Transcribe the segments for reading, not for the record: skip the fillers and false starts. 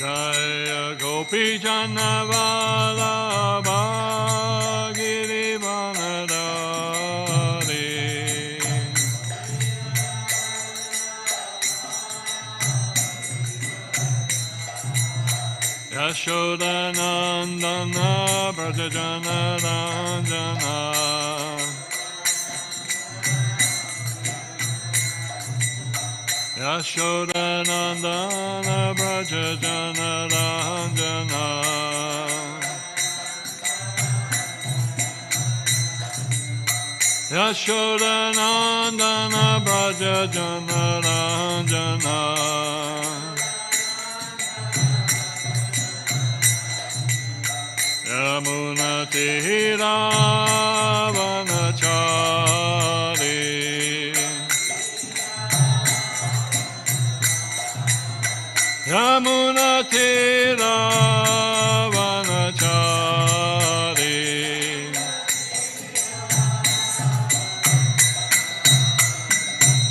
Jaya Gopi Jana Vallabha Girivanadari Yashoda Nandana Brajajana Ranjana Yashoda Nandana Brajajana Ranjana Yashoda Nandana Brajajana Ranjana Yamuna Tira Vanachari Yamuna Tira Vanachari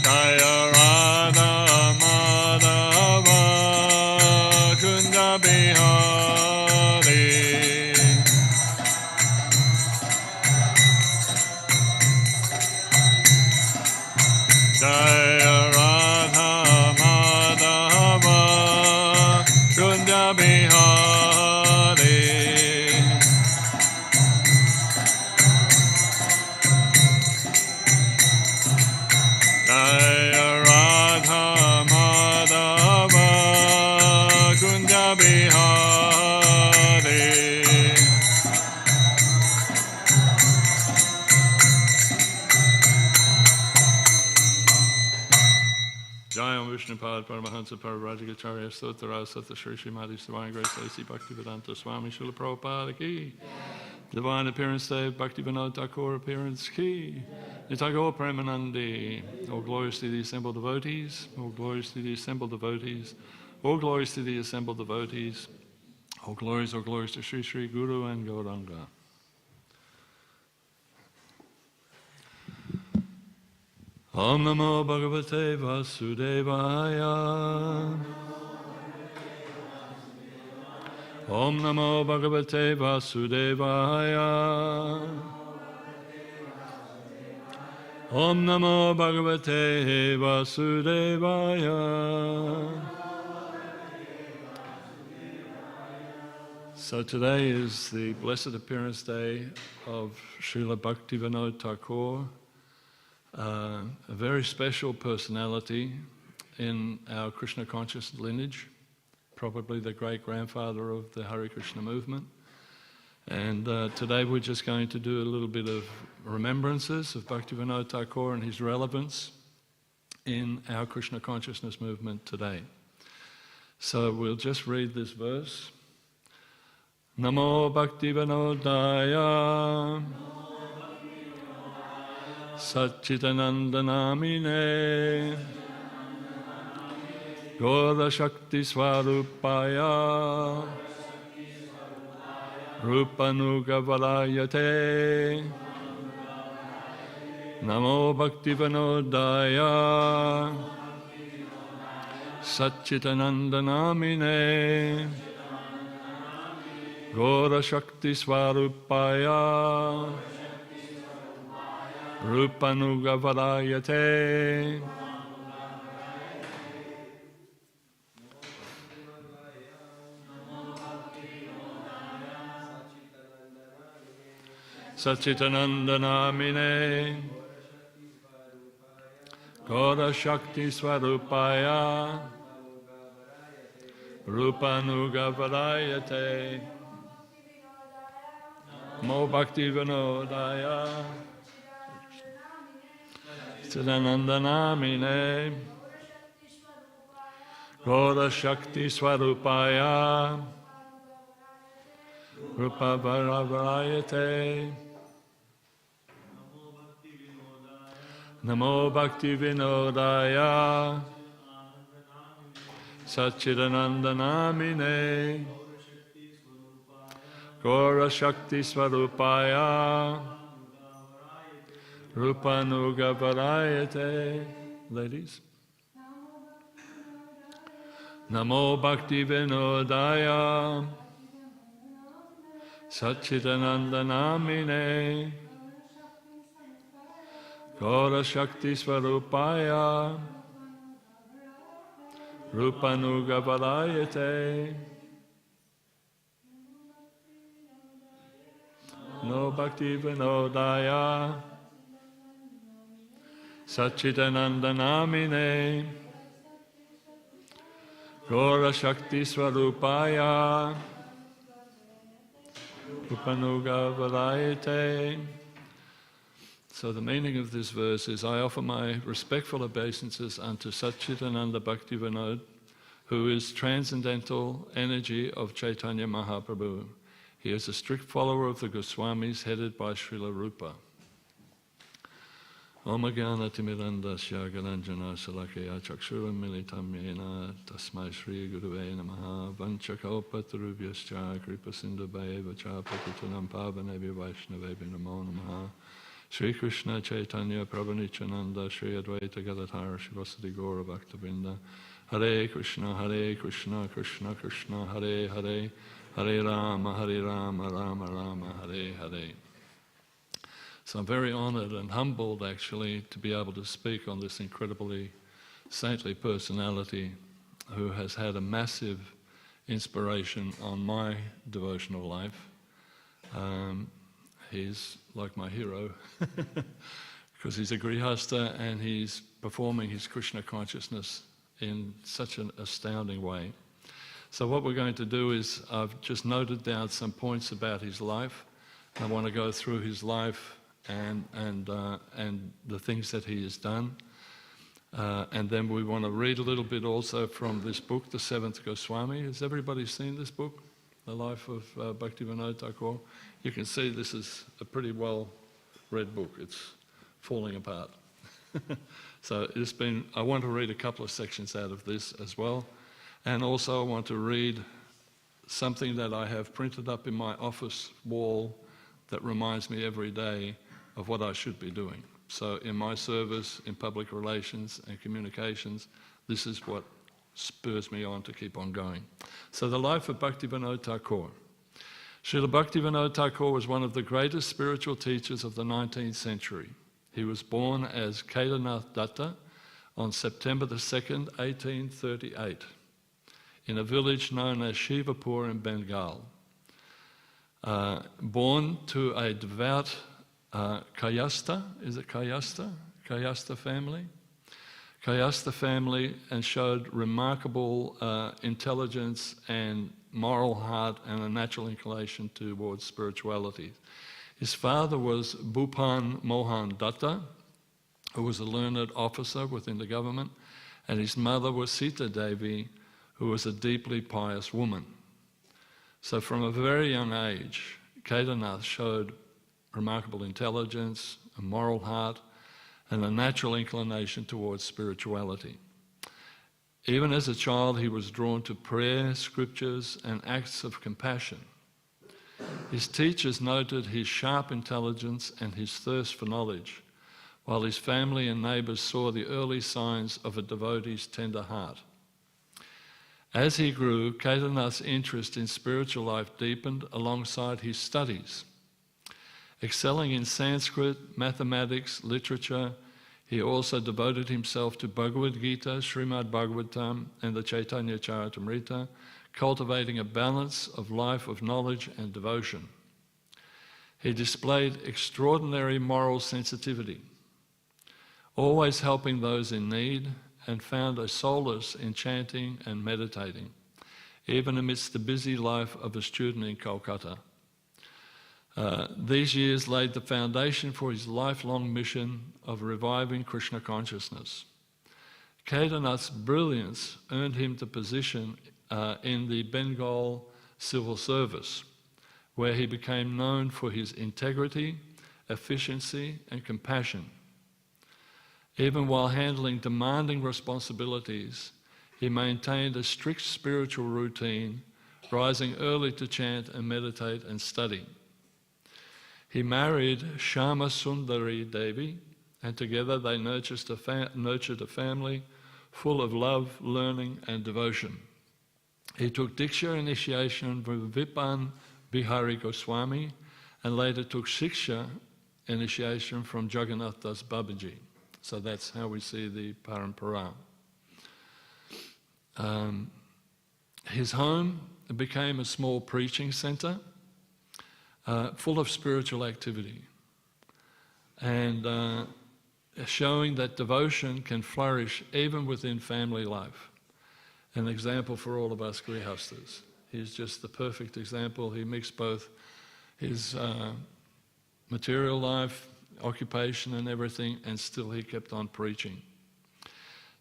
Jaya Radha Madhava Kunja Bihari Jaya Radha Madhava Kunja Bihari Jaya Radha Madhava Kunja Bihari Jayam Vishnupad Paramahansa Parivrajakarya Stotra Sata Shri Srimati Divine Grace Lacey Bhaktivedanta Swami Srila Prabhupada Ki Divine Appearance Day Bhaktivinoda Thakura Appearance Ki Nitagore Premanandi. All glories to the assembled devotees, all glories to the assembled devotees, all glories to the assembled devotees, all glories to Sri Sri Guru and Gauranga. Om Namo Bhagavate Vasudevaya. Om Namo Bhagavate Vasudevaya. Om Namo Bhagavate Vasudevaya. So today is the blessed appearance day of Srila Bhaktivinoda Thakura, a very special personality in our Krishna conscious lineage, probably the great-grandfather of the Hare Krishna movement. And today we're just going to do a little bit of remembrances of Bhaktivinoda Thakura and his relevance in our Krishna consciousness movement today. So we'll just read this verse. Namo bhaktivinodaya saccidananda-namine gaura-sakti-svarupaya rupanuga-varayate Namo bhaktivinodaya saccidananda-namine gaura-sakti-svarupaya rupanuga-varayate. Saccidananda-namine gaura-sakti-svarupaya rupanuga-varayate. Namo bhaktivinodaya saccidananda-namine gaura-sakti-svarupaya rupanuga-varayate. Namo bhaktivinodaya saccidananda-namine gaura-sakti-svarupaya rupanuga-varayate. Ladies. Namo Bhaktivinodaya Saccidananda-namine gaura-sakti-svarupaya rupanuga-varayate No Bhaktivinodaya Saccidananda-namine gaura-sakti-svarupaya rupanuga-varayate. So the meaning of this verse is, I offer my respectful obeisances unto Saccidananda Bhaktivinoda, who is transcendental energy of Chaitanya Mahaprabhu. He is a strict follower of the Goswamis headed by Srila Rupa. Om Jnana Timirandasya Galanjana Salakaya Chakshuram Militam Yena Tasmai Shri Guruve Namaha Vanchakalpatarubhyascha Kripa Sindhubhayeva Cha Patitanam Pavanebhyo Vaishnavebhyo Namo Namaha Sri Krishna Chaitanya Prabhu Nityananda Sri Advaita Gadadhara Shivasati Gaura Bhaktivedanta Hare Krishna Krishna Krishna Hare Hare Hare Rama Rama Rama Hare Hare. So I'm very honored and humbled actually to be able to speak on this incredibly saintly personality who has had a massive inspiration on my devotional life. He's like my hero because he's a grihasta and he's performing his Krishna consciousness in such an astounding way. So what we're going to do is, I've just noted down some points about his life. I want to go through his life and the things that he has done. And then we want to read a little bit also from this book, The Seventh Goswami. Has everybody seen this book, The Life of Bhaktivinoda Thakura? You can see this is a pretty well-read book. It's falling apart. So I want to read a couple of sections out of this as well. And also I want to read something that I have printed up in my office wall that reminds me every day of what I should be doing. So in my service, in public relations and communications, this is what spurs me on to keep on going. So the life of Bhaktivinoda Thakura. Srila Bhaktivinoda Thakura was one of the greatest spiritual teachers of the 19th century. He was born as Kedarnath Datta on September the 2nd, 1838, in a village known as Shivapur in Bengal. Born to a devout Kayastha, is it Kayastha? Kayastha family? Kayastha family, and showed remarkable intelligence and moral heart and a natural inclination towards spirituality. His father was Bhupan Mohan Datta, who was a learned officer within the government, and his mother was Sita Devi, who was a deeply pious woman. So from a very young age, Kedarnath showed remarkable intelligence, a moral heart, and a natural inclination towards spirituality. Even as a child, he was drawn to prayer, scriptures, and acts of compassion. His teachers noted his sharp intelligence and his thirst for knowledge, while his family and neighbours saw the early signs of a devotee's tender heart. As he grew, Kedarnath's interest in spiritual life deepened alongside his studies. Excelling in Sanskrit, mathematics, literature, he also devoted himself to Bhagavad Gita, Śrīmad Bhāgavatam, and the Chaitanya Charitamrita, cultivating a balance of life of knowledge and devotion. He displayed extraordinary moral sensitivity, always helping those in need, and found a solace in chanting and meditating, even amidst the busy life of a student in Calcutta. These years laid the foundation for his lifelong mission of reviving Krishna consciousness. Kedarnath's brilliance earned him the position in the Bengal civil service, where he became known for his integrity, efficiency, and compassion. Even while handling demanding responsibilities, he maintained a strict spiritual routine, rising early to chant and meditate and study. He married Shama Sundari Devi, and together they nurtured a family full of love, learning, and devotion. He took Diksha initiation from Vipan Bihari Goswami and later took Shiksha initiation from Jagannath Das Babaji. So that's how we see the parampara. His home became a small preaching centre full of spiritual activity and showing that devotion can flourish even within family life. An example for all of us grihastas. He's just the perfect example. He mixed both his material life, occupation and everything, and still he kept on preaching.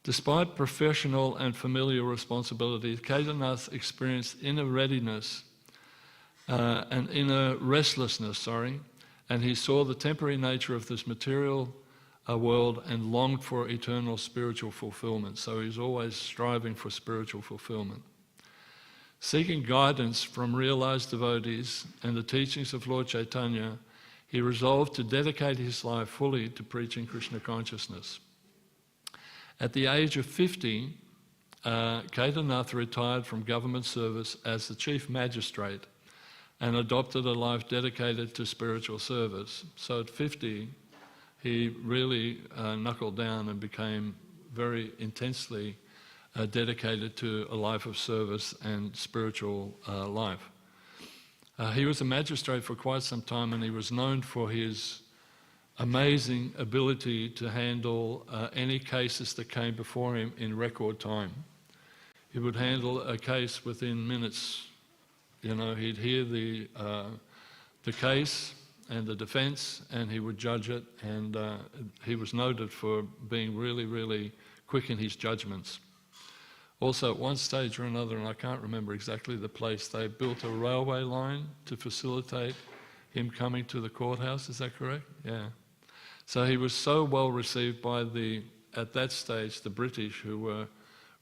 Despite professional and familial responsibilities, Kedarnath experienced inner readiness and inner restlessness, and he saw the temporary nature of this material world and longed for eternal spiritual fulfillment. So he's always striving for spiritual fulfillment. Seeking guidance from realized devotees and the teachings of Lord Chaitanya, he resolved to dedicate his life fully to preaching Krishna consciousness. At the age of 50, Kedarnath retired from government service as the chief magistrate and adopted a life dedicated to spiritual service. So at 50, he really knuckled down and became very intensely dedicated to a life of service and spiritual life. He was a magistrate for quite some time, and he was known for his amazing ability to handle any cases that came before him in record time. He would handle a case within minutes. You know, he'd hear the case and the defense, and he would judge it, and he was noted for being really, really quick in his judgments. Also, at one stage or another, and I can't remember exactly the place, they built a railway line to facilitate him coming to the courthouse. Is that correct? Yeah. So he was so well received by at that stage, the British who were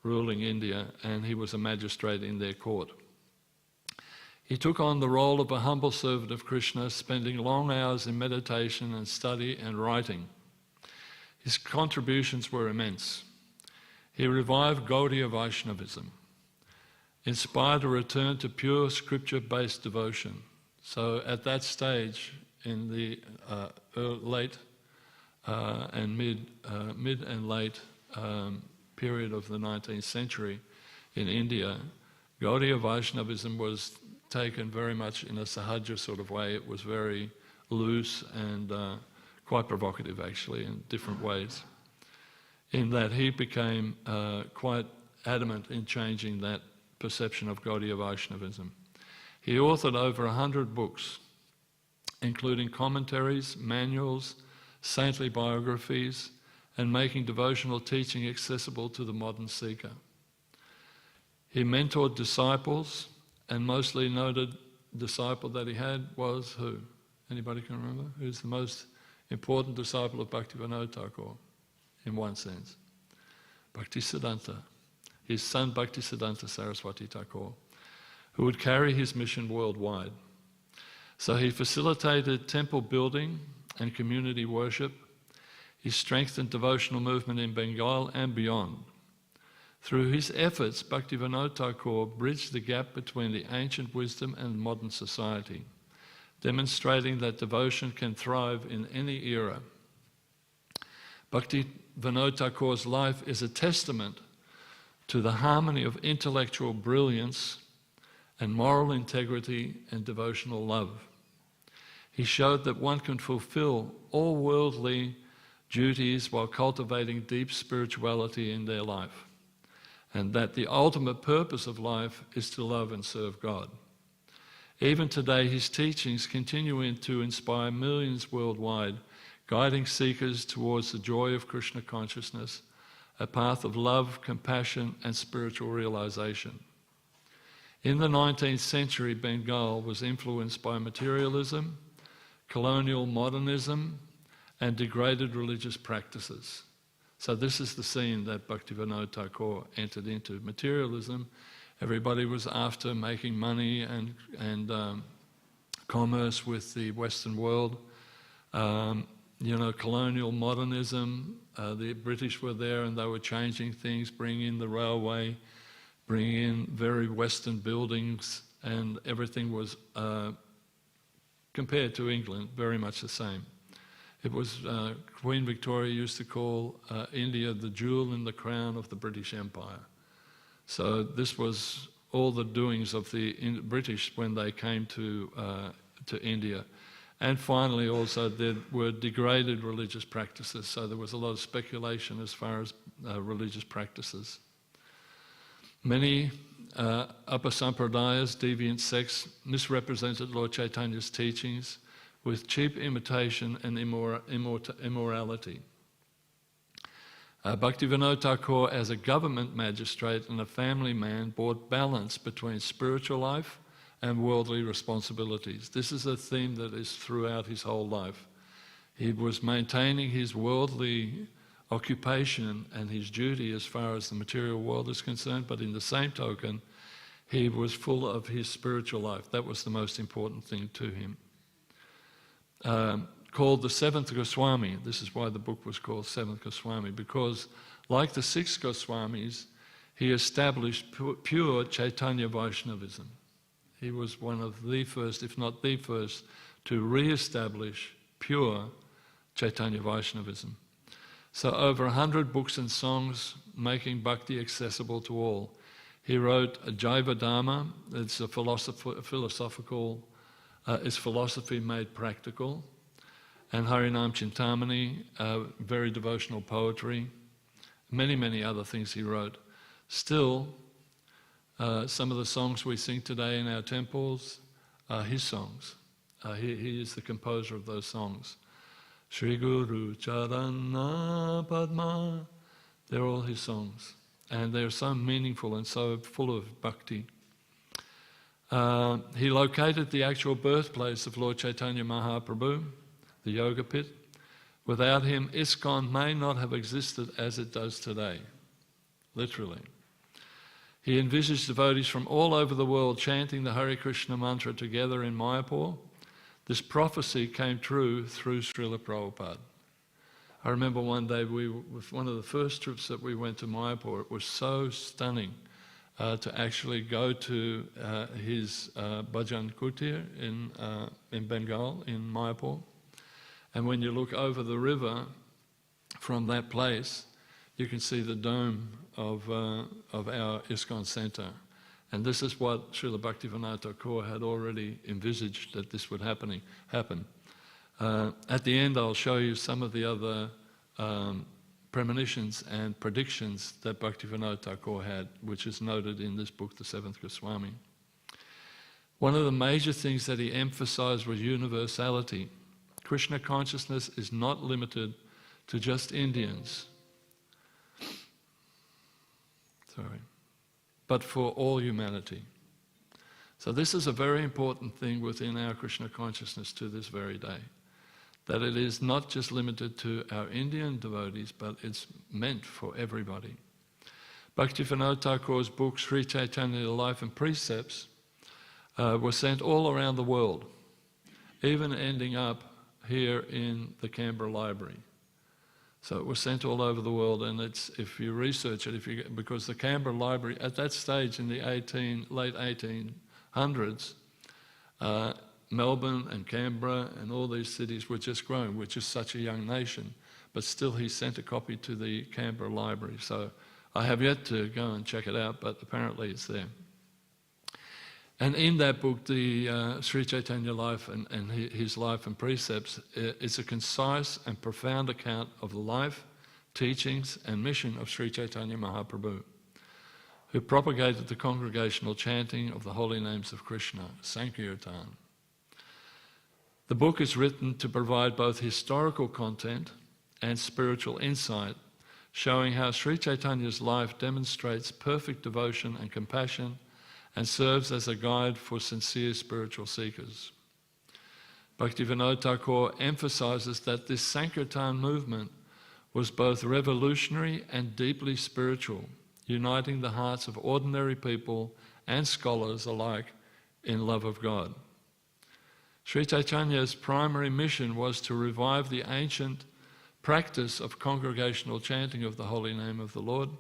ruling India, and he was a magistrate in their court. He took on the role of a humble servant of Krishna, spending long hours in meditation and study and writing. His contributions were immense. He revived Gaudiya Vaishnavism, inspired a return to pure scripture-based devotion. So at that stage, in the late and mid and late period of the 19th century in India, Gaudiya Vaishnavism was taken very much in a sahaja sort of way. It was very loose and quite provocative, actually, in different ways, in that he became quite adamant in changing that perception of Gaudiya Vaishnavism. He authored over 100 books, including commentaries, manuals, saintly biographies, and making devotional teaching accessible to the modern seeker. He mentored disciples, and mostly noted disciple that he had was who? Anybody can remember? Who's the most important disciple of Bhaktivinoda Thakura, in one sense? Bhaktisiddhanta, his son Bhaktisiddhanta Saraswati Thakur, who would carry his mission worldwide. So he facilitated temple building and community worship. He strengthened devotional movement in Bengal and beyond. Through his efforts, Bhaktivinoda Thakura bridged the gap between the ancient wisdom and modern society, demonstrating that devotion can thrive in any era. Bhaktivinoda Thakura's life is a testament to the harmony of intellectual brilliance and moral integrity and devotional love. He showed that one can fulfill all worldly duties while cultivating deep spirituality in their life, and that the ultimate purpose of life is to love and serve God. Even today, his teachings continue to inspire millions worldwide, guiding seekers towards the joy of Krishna consciousness, a path of love, compassion, and spiritual realization. In the 19th century, Bengal was influenced by materialism, colonial modernism, and degraded religious practices. So this is the scene that Bhaktivinoda Thakura entered into. Materialism, everybody was after making money and commerce with the Western world. Colonial modernism, the British were there and they were changing things, bringing in the railway, bringing in very Western buildings, and everything was, compared to England, very much the same. It was, Queen Victoria used to call India the jewel in the crown of the British Empire. So this was all the doings of the British when they came to India. And finally also there were degraded religious practices, so there was a lot of speculation as far as religious practices. Many upper sampradayas, deviant sects, misrepresented Lord Chaitanya's teachings with cheap imitation and immorality. Bhaktivinoda Thakura, as a government magistrate and a family man, brought balance between spiritual life and worldly responsibilities. This is a theme that is throughout his whole life. He was maintaining his worldly occupation and his duty as far as the material world is concerned, but in the same token, he was full of his spiritual life. That was the most important thing to him. Called the seventh Goswami. This is why the book was called Seventh Goswami, because like the six Goswamis, he established pure Chaitanya Vaishnavism. He was one of the first, if not the first, to re-establish pure Chaitanya Vaishnavism. So over 100 books and songs making bhakti accessible to all. He wrote a Jaiva Dharma, it's a philosophical, it's philosophy made practical, and Harinam Chintamani, very devotional poetry, many, many other things he wrote. Still, some of the songs we sing today in our temples are his songs. He is the composer of those songs. Shri Guru Charana Padma, they're all his songs. And they're so meaningful and so full of bhakti. He located the actual birthplace of Lord Chaitanya Mahaprabhu, the Yoga Pit. Without him, ISKCON may not have existed as it does today, literally. He envisaged devotees from all over the world chanting the Hare Krishna mantra together in Mayapur. This prophecy came true through Srila Prabhupada. I remember one day, with one of the first trips that we went to Mayapur, it was so stunning to actually go to his Bhajan Kutir in Bengal, in Mayapur. And when you look over the river from that place, you can see the dome of our ISKCON Centre. And this is what Srila Bhaktivinoda Thakura had already envisaged that this would happen. At the end, I'll show you some of the other premonitions and predictions that Bhaktivinoda Thakura had, which is noted in this book, The Seventh Goswami. One of the major things that he emphasized was universality. Krishna consciousness is not limited to just Indians, but for all humanity. So this is a very important thing within our Krishna consciousness to this very day, that it is not just limited to our Indian devotees, but it's meant for everybody. Bhaktivinoda Thakura's book, Sri Chaitanya Life and Precepts, were sent all around the world, even ending up here in the Canberra Library. So it was sent all over the world, and it's, if you research it, because the Canberra Library at that stage in the late 1800s, Melbourne and Canberra and all these cities were just growing. We're just such a young nation, but still he sent a copy to the Canberra Library. So I have yet to go and check it out, but apparently it's there. And in that book, the Sri Chaitanya life and his life and precepts, it's a concise and profound account of the life, teachings and mission of Sri Chaitanya Mahaprabhu, who propagated the congregational chanting of the holy names of Krishna, Sankirtan. The book is written to provide both historical content and spiritual insight, showing how Sri Chaitanya's life demonstrates perfect devotion and compassion and serves as a guide for sincere spiritual seekers. Bhaktivinoda Thakura emphasizes that this Sankirtan movement was both revolutionary and deeply spiritual, uniting the hearts of ordinary people and scholars alike in love of God. Sri Chaitanya's primary mission was to revive the ancient practice of congregational chanting of the holy name of the Lord,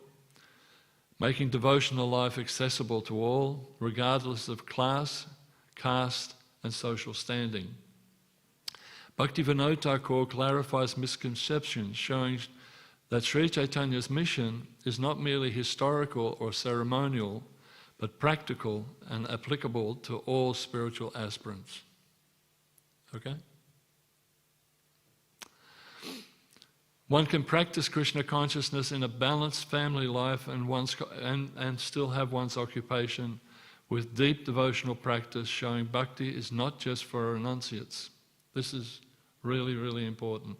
making devotional life accessible to all, regardless of class, caste, and social standing. Bhaktivinoda Thakura clarifies misconceptions, showing that Sri Chaitanya's mission is not merely historical or ceremonial, but practical and applicable to all spiritual aspirants. Okay? One can practice Krishna consciousness in a balanced family life and still have one's occupation with deep devotional practice, showing bhakti is not just for renunciates. This is really, really important.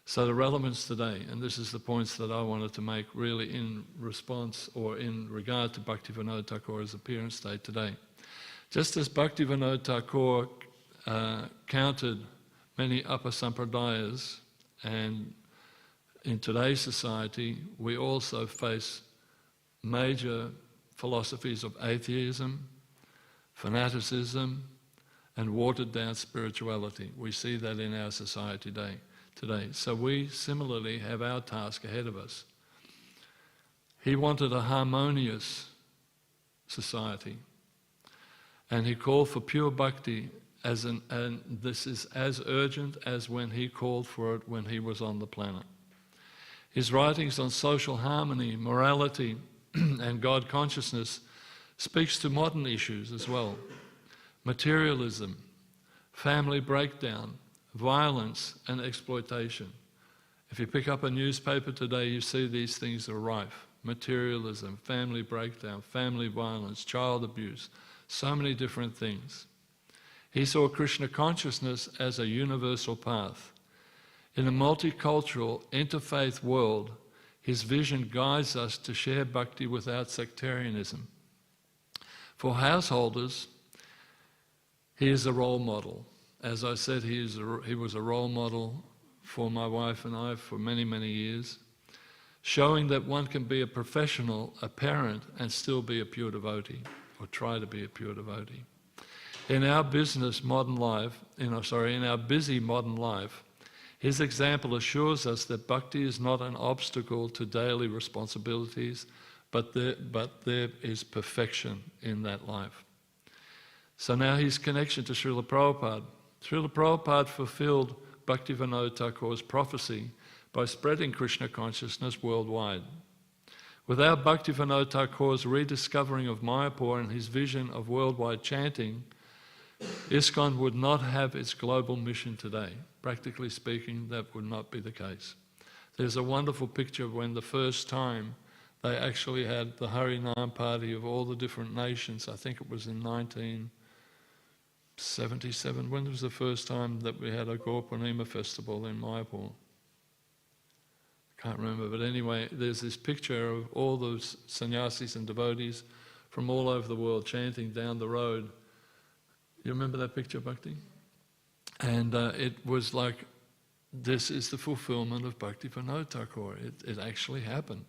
So the relevance today, and this is the points that I wanted to make really in response or in regard to Bhaktivinoda Thakura's appearance day today. Just as Bhaktivinoda Thakura countered many upper sampradayas, and in today's society we also face major philosophies of atheism, fanaticism, and watered down spirituality. We see that in our society today. So we similarly have our task ahead of us. He wanted a harmonious society, and he called for pure bhakti, and this is as urgent as when he called for it when he was on the planet. His writings on social harmony, morality, and God consciousness speaks to modern issues as well. Materialism, family breakdown, violence and exploitation. If you pick up a newspaper today, you see these things are rife. Materialism, family breakdown, family violence, child abuse, so many different things. He saw Krishna consciousness as a universal path. In a multicultural, interfaith world, his vision guides us to share bhakti without sectarianism. For householders, he is a role model. As I said, he was a role model for my wife and I for many, many years, showing that one can be a professional, a parent, and still be a pure devotee, or try to be a pure devotee. In our busy modern life, his example assures us that bhakti is not an obstacle to daily responsibilities, but there is perfection in that life. So now his connection to Srila Prabhupada. Srila Prabhupada fulfilled Bhaktivinoda Thakura's prophecy by spreading Krishna consciousness worldwide. Without Bhaktivinoda Thakura's rediscovering of Mayapur and his vision of worldwide chanting, ISKCON would not have its global mission today. Practically speaking, that would not be the case. There's a wonderful picture of when the first time they actually had the Harinam party of all the different nations. I think it was in 1977. When was the first time that we had a Gaura festival in Mayapur? I can't remember, but anyway, there's this picture of all those sannyasis and devotees from all over the world chanting down the road. You remember that picture, Bhakti? And it was like, this is the fulfillment of Bhaktivinoda Thakura. It actually happened.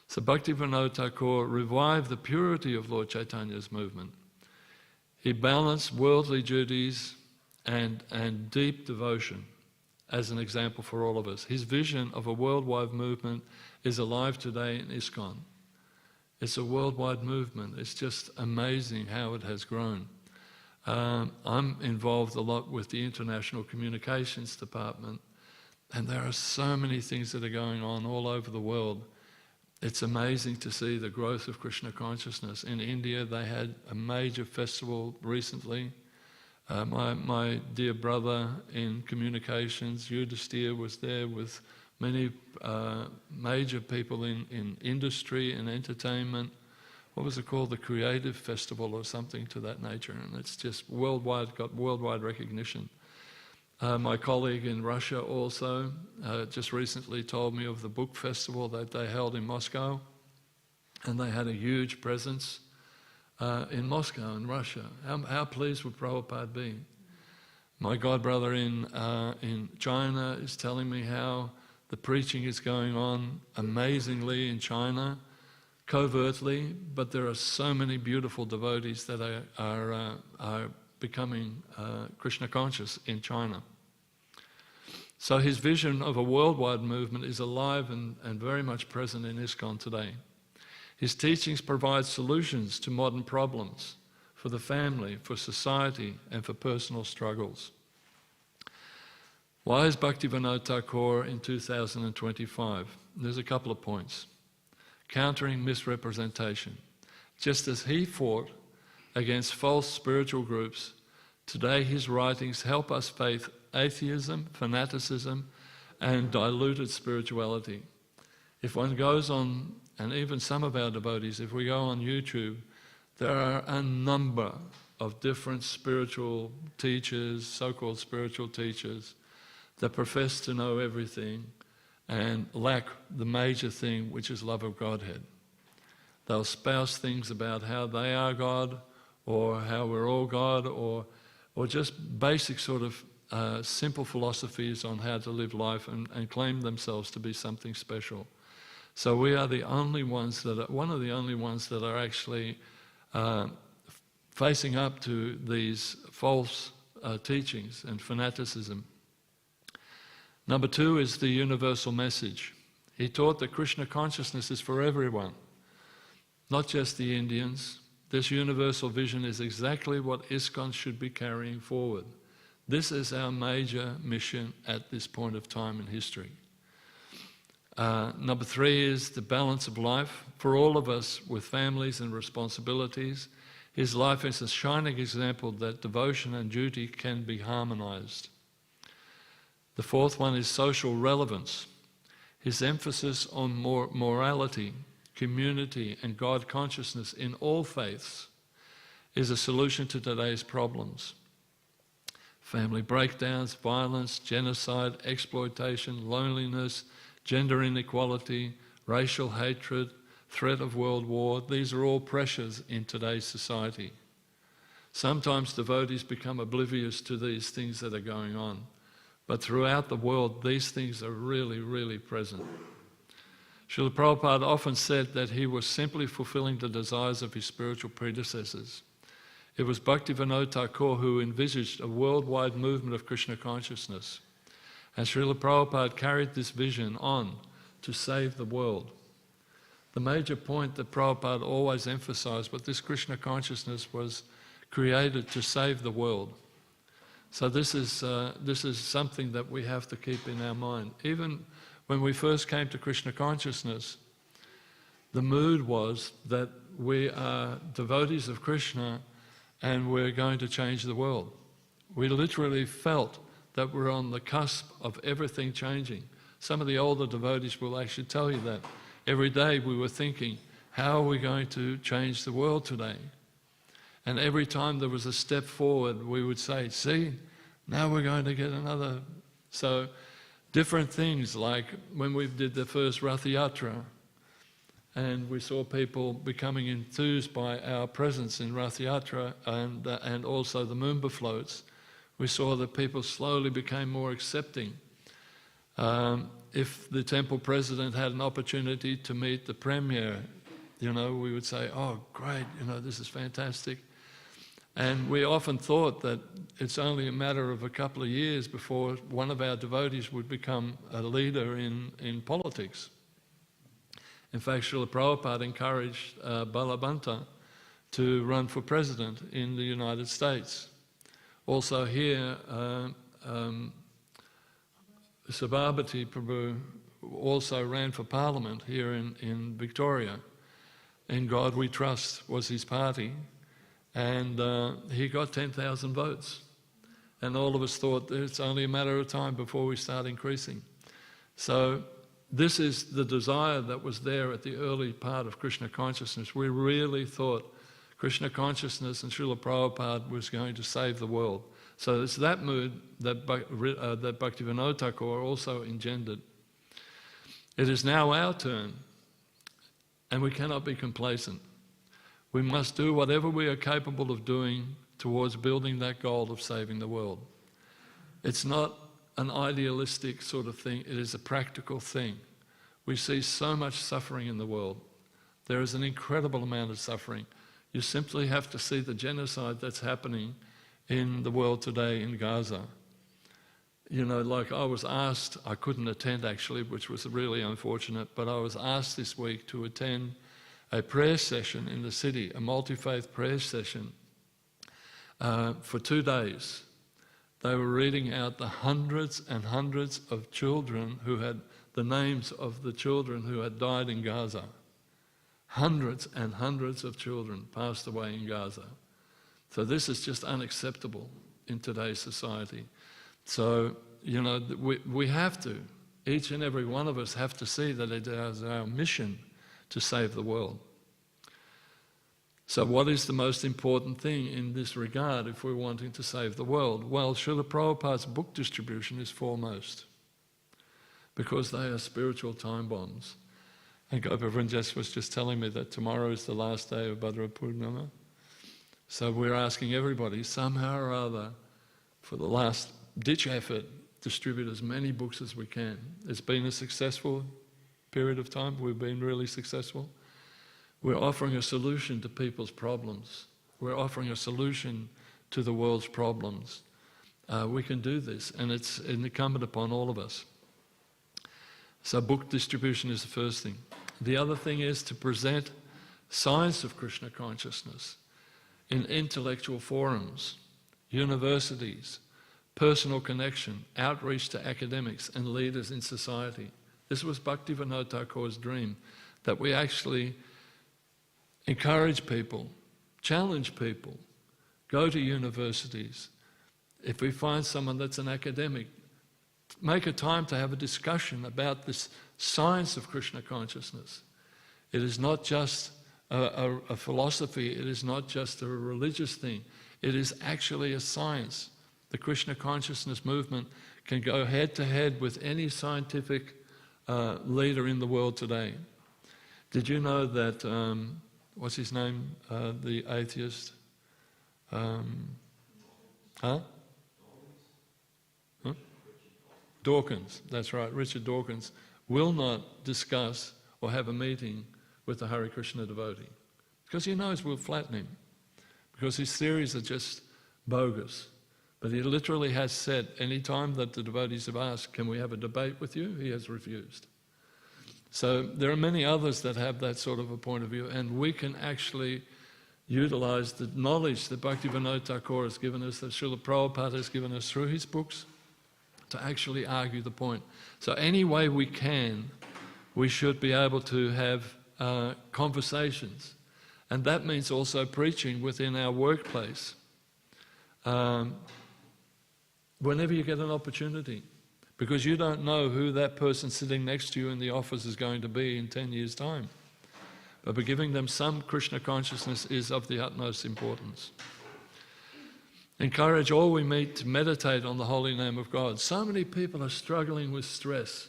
So Bhaktivinoda Thakura revived the purity of Lord Chaitanya's movement. He balanced worldly duties and deep devotion as an example for all of us. His vision of a worldwide movement is alive today in ISKCON. It's a worldwide movement. It's just amazing how it has grown. I'm involved a lot with the International Communications Department, and there are so many things that are going on all over the world. It's amazing to see the growth of Krishna consciousness. In India, they had a major festival recently. My dear brother in communications, Yudhisthira, was there with many major people in industry and entertainment. What was it called? The Creative Festival or something to that nature. And it's just worldwide, got worldwide recognition. My colleague in Russia also just recently told me of the book festival that they held in Moscow. And they had a huge presence in Moscow, in Russia. How pleased would Prabhupada be? My godbrother in China is telling me how the preaching is going on amazingly in China, covertly, but there are so many beautiful devotees that are becoming Krishna conscious in China. So his vision of a worldwide movement is alive and very much present in ISKCON today. His teachings provide solutions to modern problems, for the family, for society, and for personal struggles. Why is Bhaktivinoda Thakura in 2025? There's a couple of points. Countering misrepresentation. Just as he fought against false spiritual groups, today his writings help us face atheism, fanaticism, and diluted spirituality. If one goes on, and even some of our devotees, if we go on YouTube, there are a number of different spiritual teachers, so-called spiritual teachers, that profess to know everything and lack the major thing, which is love of Godhead. They'll espouse things about how they are God, or how we're all God, or just basic sort of simple philosophies on how to live life, and claim themselves to be something special. So we are the only ones that are, one of the only ones that are actually facing up to these false teachings and fanaticism. Number two is the universal message. He taught that Krishna consciousness is for everyone, not just the Indians. This universal vision is exactly what ISKCON should be carrying forward. This is our major mission at this point of time in history. Number three is the balance of life. For all of us with families and responsibilities, his life is a shining example that devotion and duty can be harmonized. The fourth one is social relevance. His emphasis on morality, community, and God consciousness in all faiths is a solution to today's problems. Family breakdowns, violence, genocide, exploitation, loneliness, gender inequality, racial hatred, threat of world war, these are all pressures in today's society. Sometimes devotees become oblivious to these things that are going on, but throughout the world these things are really, really present. Srila Prabhupada often said that he was simply fulfilling the desires of his spiritual predecessors. It was Bhaktivinoda Thakura who envisaged a worldwide movement of Krishna consciousness. And Srila Prabhupada carried this vision on to save the world. The major point that Prabhupada always emphasized was this Krishna consciousness was created to save the world. So this is something that we have to keep in our mind. Even when we first came to Krishna consciousness, the mood was that we are devotees of Krishna and we're going to change the world. We literally felt that we're on the cusp of everything changing. Some of the older devotees will actually tell you that. Every day we were thinking, how are we going to change the world today? And every time there was a step forward, we would say, see, now we're going to get another. So different things, like when we did the first Rath Yatra, and we saw people becoming enthused by our presence in Rath Yatra and also the Moomba floats, we saw that people slowly became more accepting. If the temple president had an opportunity to meet the premier, we would say, oh, great, this is fantastic. And we often thought that it's only a matter of a couple of years before one of our devotees would become a leader in politics. In fact, Srila Prabhupada encouraged Balabhanta to run for president in the United States. Also here, Sabhabati Prabhu also ran for parliament here in Victoria. In God We Trust was his party, and he got 10,000 votes. And all of us thought it's only a matter of time before we start increasing. So this is the desire that was there at the early part of Krishna consciousness. We really thought Krishna consciousness and Srila Prabhupada was going to save the world. So it's that mood that Bhaktivinoda Thakura also engendered. It is now our turn, and we cannot be complacent. We must do whatever we are capable of doing towards building that goal of saving the world. It's not an idealistic sort of thing, it is a practical thing. We see so much suffering in the world. There is an incredible amount of suffering. You simply have to see the genocide that's happening in the world today in Gaza. You know, like I was asked, I couldn't attend actually, which was really unfortunate, but I was asked this week to attend a prayer session in the city, a multi-faith prayer session for 2 days. They were reading out the hundreds and hundreds of children who had the names of the children who had died in Gaza. Hundreds and hundreds of children passed away in Gaza. So this is just unacceptable in today's society. So, you know, we have to, each and every one of us have to see that it is our mission to save the world. So what is the most important thing in this regard if we're wanting to save the world? Well, Srila Prabhupada's book distribution is foremost, because they are spiritual time bombs. And Gopavanjas was just telling me that tomorrow is the last day of Bhadra Purnima. So we're asking everybody, somehow or other, for the last ditch effort, distribute as many books as we can. It's been a successful period of time. We've been really successful. We're offering a solution to people's problems. We're offering a solution to the world's problems. We can do this, and it's incumbent upon all of us. So book distribution is the first thing. The other thing is to present science of Krishna consciousness in intellectual forums, universities, personal connection, outreach to academics and leaders in society. This was Bhaktivinoda Thakur's dream, that we actually encourage people, challenge people, go to universities. If we find someone that's an academic, make a time to have a discussion about this science of Krishna consciousness. It is not just a philosophy, it is not just a religious thing, it is actually a science. The Krishna consciousness movement can go head to head with any scientific leader in the world today. Did you know that, what's his name, the atheist? Dawkins, that's right, Richard Dawkins, will not discuss or have a meeting with the Hare Krishna devotee, because he knows we'll flatten him, because his theories are just bogus. But he literally has said, any time that the devotees have asked, can we have a debate with you? He has refused. So there are many others that have that sort of a point of view, and we can actually utilize the knowledge that Bhaktivinoda Thakura has given us, that Srila Prabhupada has given us through his books, to actually argue the point. So any way we can, we should be able to have conversations. And that means also preaching within our workplace. Whenever you get an opportunity, because you don't know who that person sitting next to you in the office is going to be in 10 years' time. But by giving them some Krishna consciousness is of the utmost importance. Encourage all we meet to meditate on the holy name of God. So many people are struggling with stress.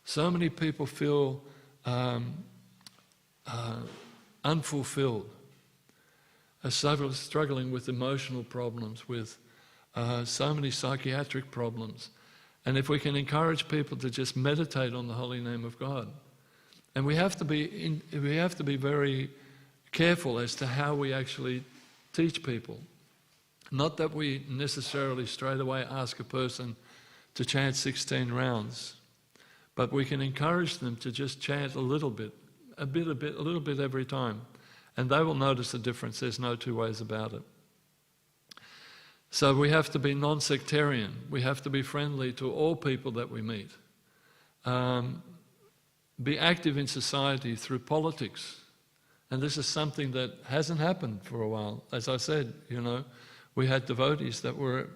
So many people feel unfulfilled, are struggling with emotional problems, with so many psychiatric problems. And if we can encourage people to just meditate on the holy name of God, and we have to be very careful as to how we actually teach people. Not that we necessarily straight away ask a person to chant 16 rounds, but we can encourage them to just chant a little bit every time, and they will notice a difference. There's no two ways about it. So we have to be non-sectarian. We have to be friendly to all people that we meet. Be active in society through politics. And this is something that hasn't happened for a while. As I said, we had devotees that were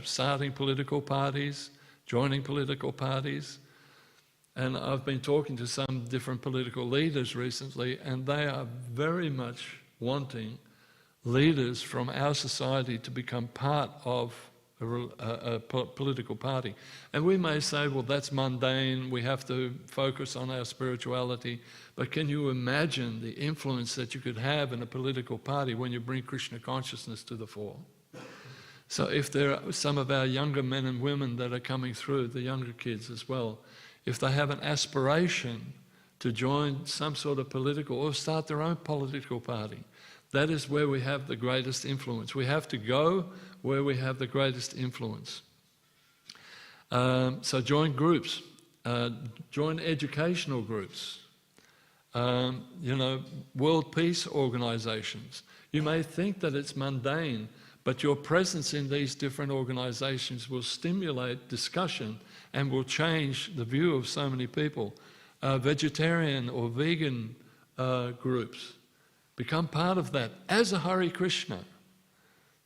starting political parties, joining political parties. And I've been talking to some different political leaders recently, and they are very much wanting leaders from our society to become part of a political party. And we may say, well, that's mundane, we have to focus on our spirituality. But can you imagine the influence that you could have in a political party when you bring Krishna consciousness to the fore? So if there are some of our younger men and women that are coming through, the younger kids as well, if they have an aspiration to join some sort of political or start their own political party, that is where we have the greatest influence. We have to go where we have the greatest influence. So join groups, join educational groups, world peace organizations. You may think that it's mundane, but your presence in these different organizations will stimulate discussion and will change the view of so many people. Vegetarian or vegan groups, become part of that as a Hare Krishna.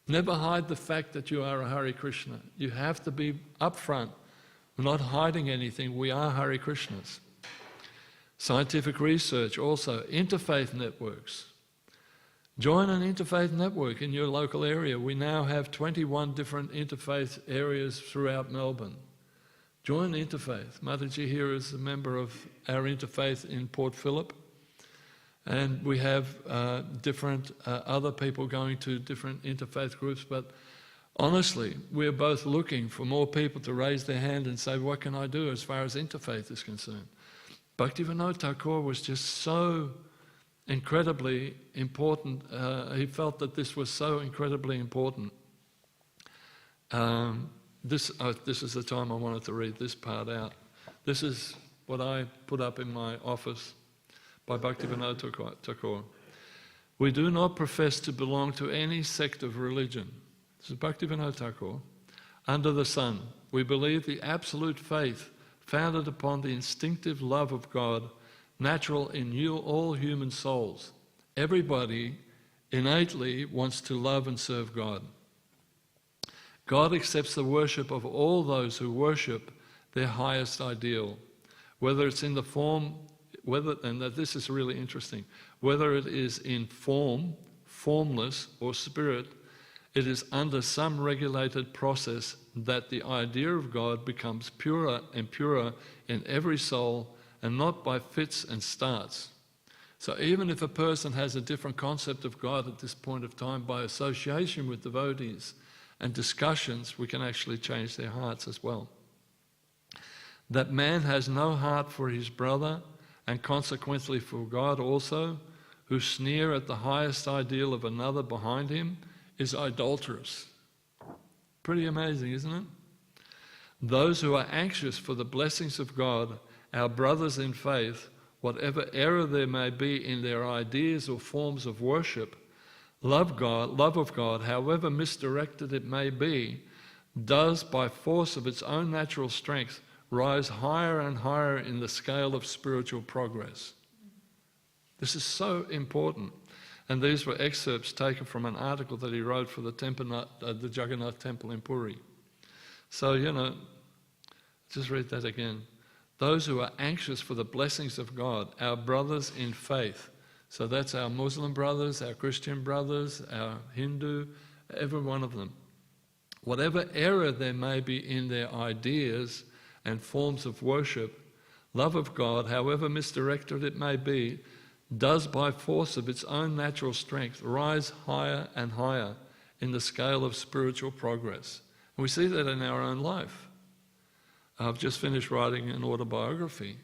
Never hide the fact that you are a Hare Krishna. You have to be upfront. We're not hiding anything. We are Hare Krishnas. Scientific research also, interfaith networks. Join an interfaith network in your local area. We now have 21 different interfaith areas throughout Melbourne. Join interfaith. Mataji here is a member of our interfaith in Port Phillip. And we have different other people going to different interfaith groups, but honestly, we're both looking for more people to raise their hand and say, what can I do as far as interfaith is concerned? Bhaktivinoda Thakura was just so incredibly important. He felt that this was so incredibly important. This is the time I wanted to read this part out. This is what I put up in my office by Bhaktivinoda Thakura. We do not profess to belong to any sect of religion. This is Bhaktivinoda Thakura. Under the sun, we believe the absolute faith founded upon the instinctive love of God, natural in all human souls. Everybody innately wants to love and serve God. God accepts the worship of all those who worship their highest ideal, whether it's in the form, and that this is really interesting, whether it is in form, formless, or spirit, it is under some regulated process that the idea of God becomes purer and purer in every soul, and not by fits and starts. So even if a person has a different concept of God at this point of time, by association with devotees and discussions, we can actually change their hearts as well. That man has no heart for his brother, and consequently for God also, who sneer at the highest ideal of another behind him, is idolatrous. Pretty amazing, isn't it? Those who are anxious for the blessings of God, our brothers in faith, whatever error there may be in their ideas or forms of worship, love of God, however misdirected it may be, does by force of its own natural strength rise higher and higher in the scale of spiritual progress. This is so important. And these were excerpts taken from an article that he wrote for the Jagannath Temple in Puri. So, just read that again. Those who are anxious for the blessings of God, our brothers in faith. So that's our Muslim brothers, our Christian brothers, our Hindu, every one of them. Whatever error there may be in their ideas and forms of worship, love of God, however misdirected it may be, does by force of its own natural strength rise higher and higher in the scale of spiritual progress. And we see that in our own life. I've just finished writing an autobiography,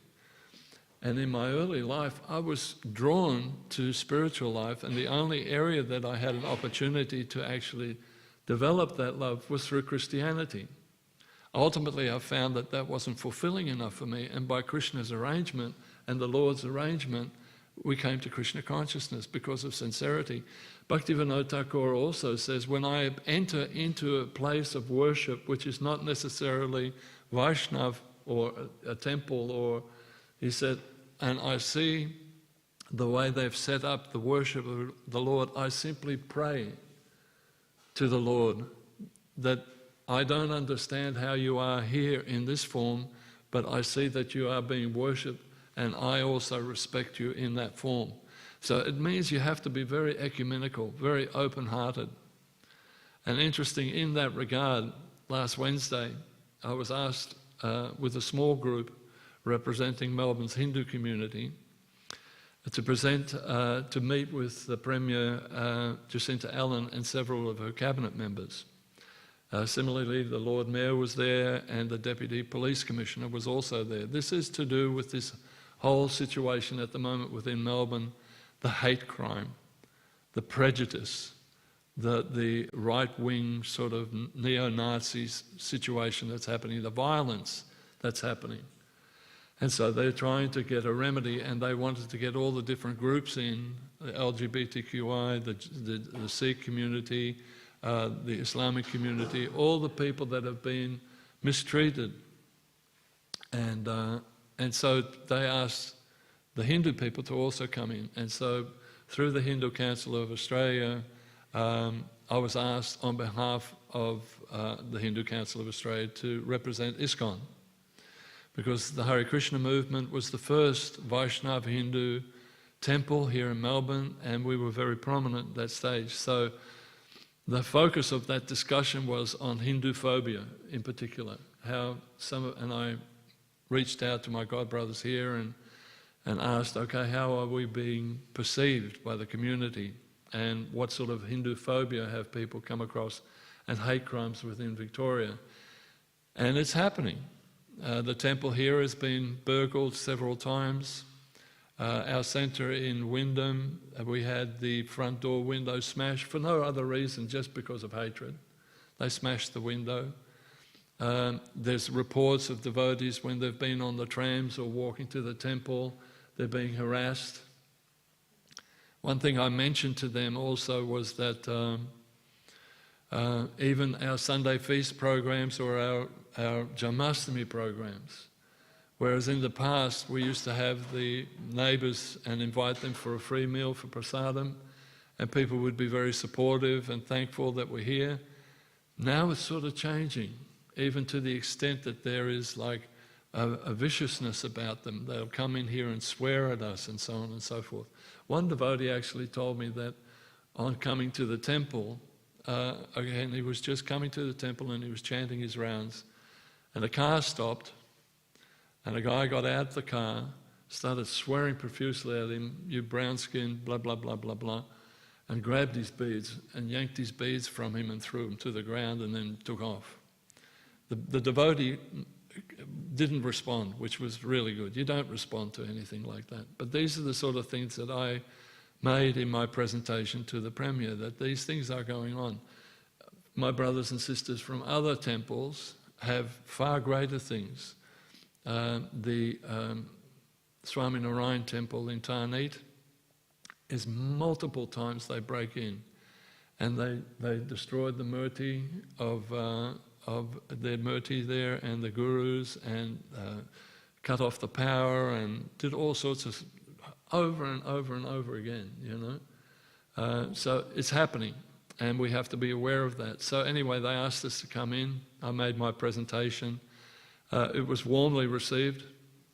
and in my early life I was drawn to spiritual life, and the only area that I had an opportunity to actually develop that love was through Christianity. Ultimately, I found that that wasn't fulfilling enough for me, and by Krishna's arrangement and the Lord's arrangement, we came to Krishna consciousness because of sincerity. Bhaktivinoda Thakura also says, when I enter into a place of worship which is not necessarily Vaishnav or a temple, or he said, and I see the way they've set up the worship of the Lord, I simply pray to the Lord that I don't understand how you are here in this form, but I see that you are being worshipped, and I also respect you in that form. So it means you have to be very ecumenical, very open-hearted. And interesting in that regard, last Wednesday, I was asked with a small group representing Melbourne's Hindu community to meet with the Premier Jacinta Allen and several of her cabinet members. Similarly, the Lord Mayor was there, and the Deputy Police Commissioner was also there. This is to do with this whole situation at the moment within Melbourne, the hate crime, the prejudice, the right-wing sort of neo-Nazi situation that's happening, the violence that's happening. And so they're trying to get a remedy, and they wanted to get all the different groups in, the LGBTQI, the Sikh community, the Islamic community, all the people that have been mistreated. And so they asked the Hindu people to also come in. And so through the Hindu Council of Australia, I was asked on behalf of the Hindu Council of Australia to represent ISKCON, because the Hare Krishna movement was the first Vaishnava Hindu temple here in Melbourne, and we were very prominent at that stage. So the focus of that discussion was on Hindu phobia in particular, how and I reached out to my godbrothers here and asked, okay, how are we being perceived by the community, and what sort of Hindu phobia have people come across, and hate crimes within Victoria. And it's happening. The temple here has been burgled several times. Our centre in Wyndham, we had the front door window smashed for no other reason, just because of hatred. They smashed the window. There's reports of devotees when they've been on the trams or walking to the temple, they're being harassed. One thing I mentioned to them also was that even our Sunday feast programs or our Janmashtami programs, whereas in the past we used to have the neighbours and invite them for a free meal for prasadam, and people would be very supportive and thankful that we're here. Now it's sort of changing, even to the extent that there is like a viciousness about them. They'll come in here and swear at us and so on and so forth. One devotee actually told me that on coming to the temple, again, he was just coming to the temple and he was chanting his rounds, and the car stopped, and a guy got out of the car, started swearing profusely at him, you brown skin, blah, blah, blah, blah, blah, and grabbed his beads and yanked his beads from him and threw them to the ground and then took off. The devotee didn't respond, which was really good. You don't respond to anything like that. But these are the sort of things that I made in my presentation to the Premier, that these things are going on. My brothers and sisters from other temples have far greater things. The Swami Narayan temple in Tarneet is multiple times they break in, and they destroyed the murti of their murti there and the gurus, and cut off the power and did all sorts of over and over and over again, you know. So it's happening, and we have to be aware of that. So anyway, they asked us to come in. I made my presentation. It was warmly received,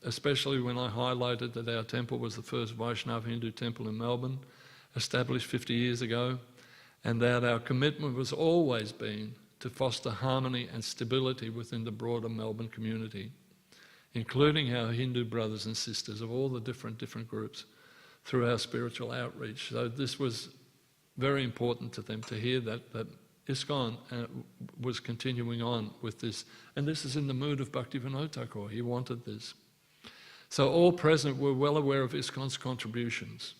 especially when I highlighted that our temple was the first Vaishnava Hindu temple in Melbourne, established 50 years ago, and that our commitment was always been to foster harmony and stability within the broader Melbourne community, including our Hindu brothers and sisters of all the different groups through our spiritual outreach. So this was very important to them to hear that ISKCON was continuing on with this. And this is in the mood of Bhaktivinoda Thakura. He wanted this. So all present were well aware of ISKCON's contributions,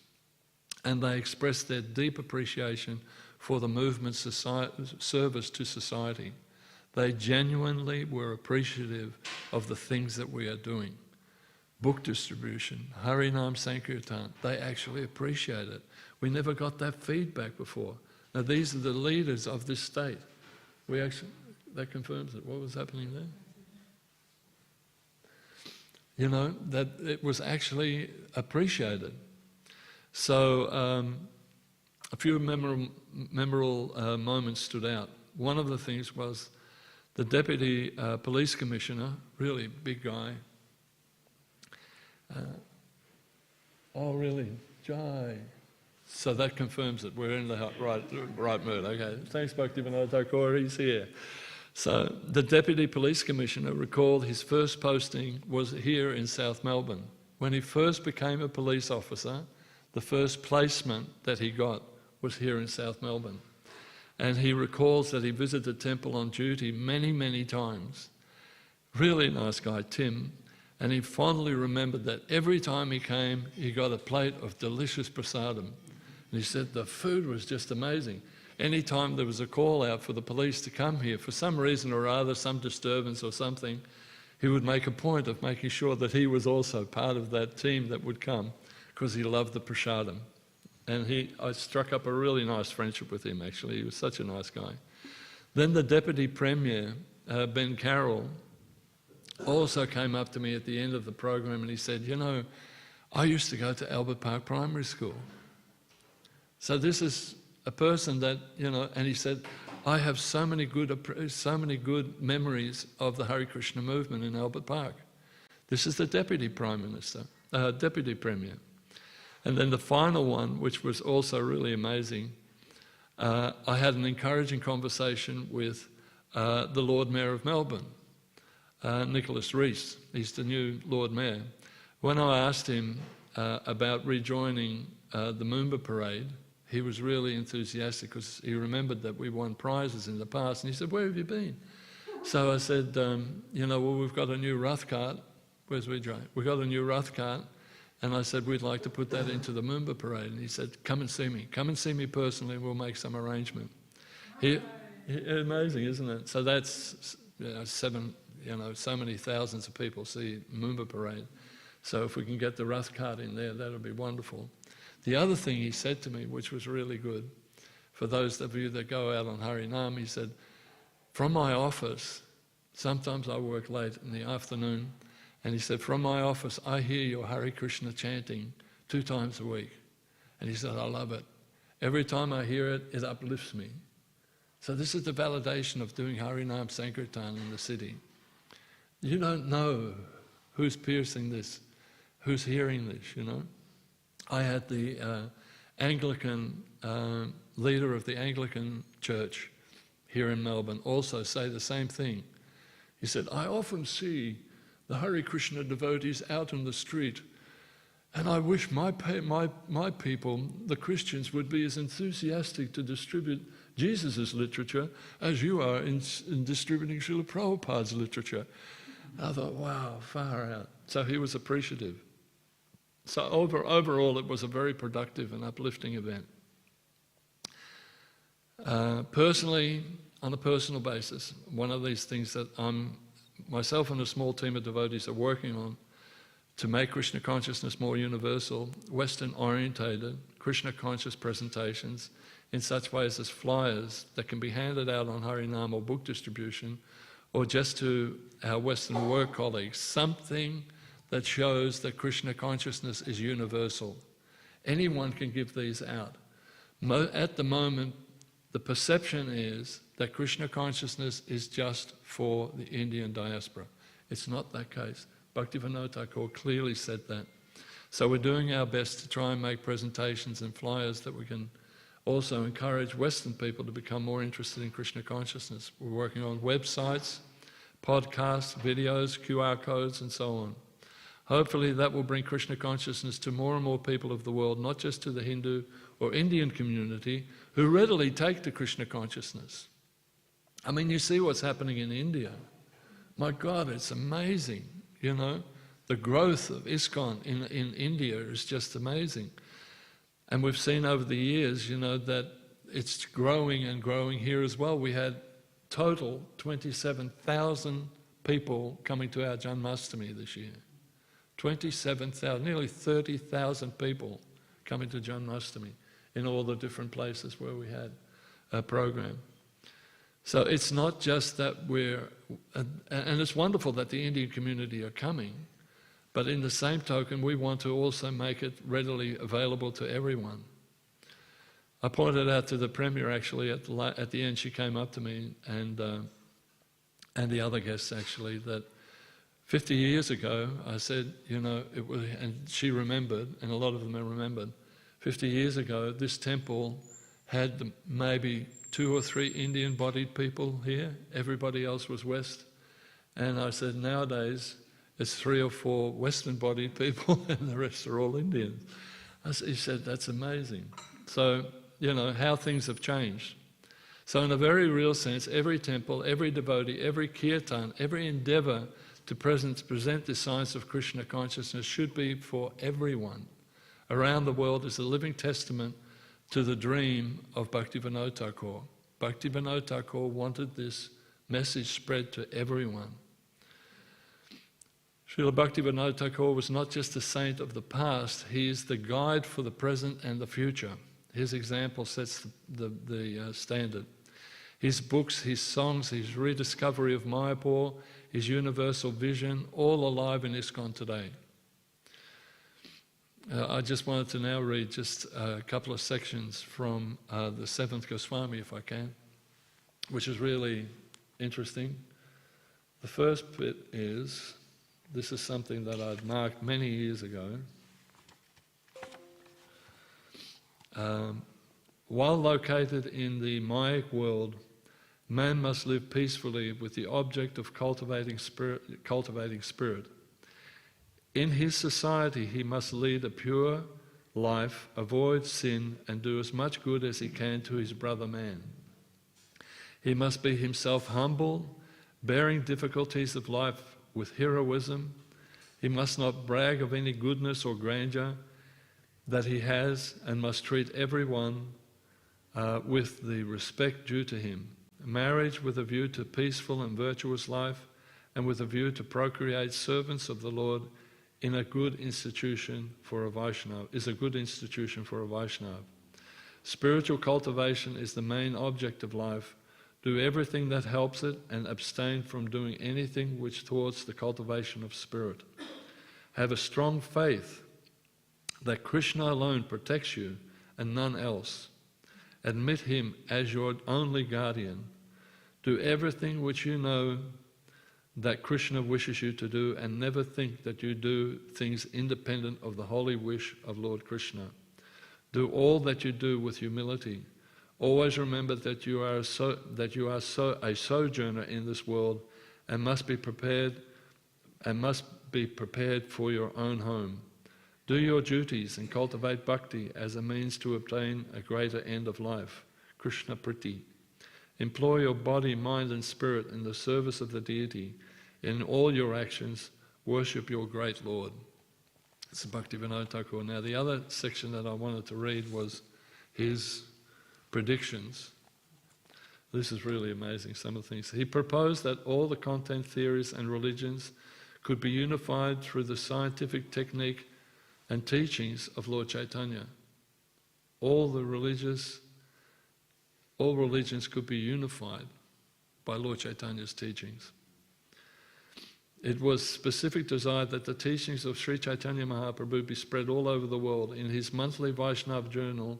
and they expressed their deep appreciation for the movement's service to society. They genuinely were appreciative of the things that we are doing. Book distribution, Harinam Sankirtan, they actually appreciate it. We never got that feedback before. Now these are the leaders of this state. That confirms it. What was happening there? You know, that it was actually appreciated. So a few memorable moments stood out. One of the things was the Deputy Police Commissioner, really big guy. Oh really? Jai. So that confirms it. We're in the right mood. Okay, thanks Bhaktivinoda Thakura, he's here. So the Deputy Police Commissioner recalled his first posting was here in South Melbourne. When he first became a police officer, the first placement that he got was here in South Melbourne. And he recalls that he visited the temple on duty many, many times. Really nice guy, Tim. And he fondly remembered that every time he came, he got a plate of delicious prasadam. And he said the food was just amazing. anytime there was a call out for the police to come here, for some reason or other, some disturbance or something, he would make a point of making sure that he was also part of that team that would come, because he loved the prasadam. And I struck up a really nice friendship with him, actually. He was such a nice guy. Then the Deputy Premier, Ben Carroll, also came up to me at the end of the program and he said, you know, I used to go to Albert Park Primary School. So this is a person that, you know, and he said, I have so many good memories of the Hare Krishna movement in Albert Park. This is the Deputy Prime Minister, Deputy Premier. And then the final one, which was also really amazing, I had an encouraging conversation with the Lord Mayor of Melbourne, Nicholas Rees. He's the new Lord Mayor. When I asked him about rejoining the Moomba Parade, he was really enthusiastic because he remembered that we won prizes in the past, and he said, where have you been? So I said, you know, well, we've got a new Rath cart. Where's Vijay? We've got a new Rath cart, and I said, we'd like to put that into the Moomba Parade. And he said, come and see me. Come and see me personally, and we'll make some arrangement. Amazing, isn't it? So that's, you know, so many thousands of people see Moomba Parade. So if we can get the Rath cart in there, that'll be wonderful. The other thing he said to me, which was really good, for those of you that go out on Harinam, he said, from my office, sometimes I work late in the afternoon, and he said, from my office, I hear your Hare Krishna chanting 2 times a week. And he said, I love it. Every time I hear it, it uplifts me. So this is the validation of doing Harinam Sankirtan in the city. You don't know who's piercing this, who's hearing this, you know. I had the Anglican leader of the Anglican Church here in Melbourne also say the same thing. He said, I often see the Hare Krishna devotees out in the street, and I wish my people, the Christians, would be as enthusiastic to distribute Jesus' literature as you are in distributing Srila Prabhupada's literature. I thought, wow, far out. So he was appreciative. So overall, it was a very productive and uplifting event. Personally, on a personal basis, one of these things that myself and a small team of devotees are working on to make Krishna consciousness more universal, Western-orientated, Krishna-conscious presentations in such ways as flyers that can be handed out on Harinam or book distribution, or just to our Western work colleagues, something that shows that Krishna consciousness is universal. Anyone can give these out. At the moment, the perception is that Krishna consciousness is just for the Indian diaspora. It's not that case. Bhaktivinoda Thakura clearly said that. So we're doing our best to try and make presentations and flyers that we can also encourage Western people to become more interested in Krishna consciousness. We're working on websites, podcasts, videos, QR codes, and so on. Hopefully that will bring Krishna consciousness to more and more people of the world, not just to the Hindu or Indian community, who readily take to Krishna consciousness. I mean, you see what's happening in India. My God, it's amazing, you know. The growth of ISKCON in India is just amazing. And we've seen over the years, you know, that it's growing and growing here as well. We had total 27,000 people coming to our Janmashtami this year. 27,000, nearly 30,000 people coming to Janmashtami in all the different places where we had a program. So it's not just that and it's wonderful that the Indian community are coming, but in the same token, we want to also make it readily available to everyone. I pointed out to the Premier actually at the end, she came up to me and the other guests actually, that 50 years ago, I said, you know, it was, and she remembered, and a lot of them have remembered, 50 years ago, this temple had maybe 2 or 3 Indian-bodied people here. Everybody else was West. And I said, nowadays, it's 3 or 4 Western-bodied people, and the rest are all Indians. He said, that's amazing. So, you know, how things have changed. So in a very real sense, every temple, every devotee, every kirtan, every endeavor to present this science of Krishna consciousness should be for everyone around the world, as a living testament to the dream of Bhaktivinoda Thakura. Bhaktivinoda Thakura wanted this message spread to everyone. Srila Bhaktivinoda Thakura was not just a saint of the past, he is the guide for the present and the future. His example sets the standard. His books, his songs, his rediscovery of Mayapur, his universal vision, all alive in ISKCON today. I just wanted to now read just a couple of sections from the 7th Goswami, if I can, which is really interesting. The first bit is, this is something that I'd marked many years ago. While located in the Mayic world, man must live peacefully with the object of cultivating spirit. In his society, he must lead a pure life, avoid sin, and do as much good as he can to his brother man. He must be himself humble, bearing difficulties of life with heroism. He must not brag of any goodness or grandeur that he has, and must treat everyone with the respect due to him. Marriage with a view to peaceful and virtuous life, and with a view to procreate servants of the Lord in a good institution for a Vaishnava, is a good institution for a Vaishnava. Spiritual cultivation is the main object of life. Do everything that helps it, and abstain from doing anything which thwarts the cultivation of spirit. Have a strong faith that Krishna alone protects you and none else. Admit him as your only guardian. Do everything which you know that Krishna wishes you to do, and never think that you do things independent of the holy wish of Lord Krishna. Do all that you do with humility. Always remember that you are a sojourner in this world, and must be prepared for your own home. Do your duties and cultivate bhakti as a means to obtain a greater end of life, Krishna Priti. Employ your body, mind and spirit in the service of the deity. In all your actions, worship your great Lord. It's Bhaktivinoda Thakura. Now the other section that I wanted to read was his predictions. This is really amazing, some of the things. He proposed that all the content theories and religions could be unified through the scientific technique and teachings of Lord Chaitanya. All religions could be unified by Lord Chaitanya's teachings. It was specific desire that the teachings of Sri Chaitanya Mahaprabhu be spread all over the world. In his monthly Vaishnava journal,